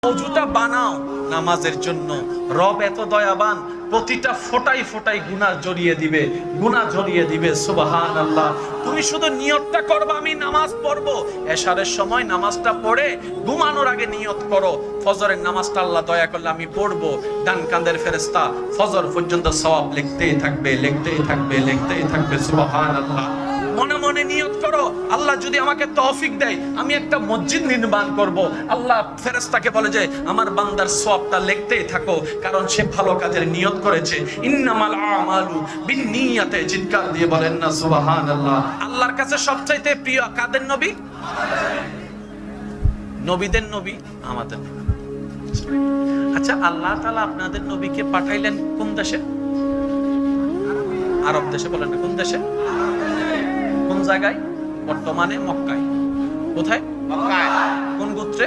অজুটা বানাও নামাজের জন্য। রব এত দয়াবান, প্রতিটা ফোঁটায় ফোঁটায় গুনাহ জড়িয়ে দিবে, গুনাহ জড়িয়ে দিবে। সুবহানাল্লাহ। তুমি শুধু নিয়তটা করবে আমি নামাজ পড়বো। এশারের সময় নামাজটা পড়ে ঘুমানোর আগে নিয়ত করো, ফজরের নামাজটা আল্লাহ দয়া করলে আমি পড়বো। ডান কাঁধের ফেরেশতা ফজর পর্যন্ত সওয়াব লিখতেই থাকবে, লিখতেই থাকবে, লিখতেই থাকবে। সুবহানাল্লাহ। মনে মনে নিয়ত করো, আল্লাহ যদি আমাকে তৌফিক দেয় আমি একটা মসজিদ নির্মাণ করব। আল্লাহ ফেরেশতাকে বলে যে আমার বান্দার সওয়াবটা লিখতেই থাকো, কারণ সে ভালো কাজের নিয়ত করেছে। ইন্নামাল আমালু বিন্নিয়াতে, চিৎকার দিয়ে বলেন না সুবহানাল্লাহ। আল্লাহর কাছে সবচাইতে প্রিয় কাদের নবী? নবীদের নবী আমাদের। আচ্ছা, আল্লাহ তাআলা আপনাদের নবীকে পাঠাইলেন কোন দেশে? আরব দেশে। বলেন না কোন দেশে? কোন জায়গায়? বর্তমানে মক্কায়। কোথায়? মক্কায়। কোন গোত্রে?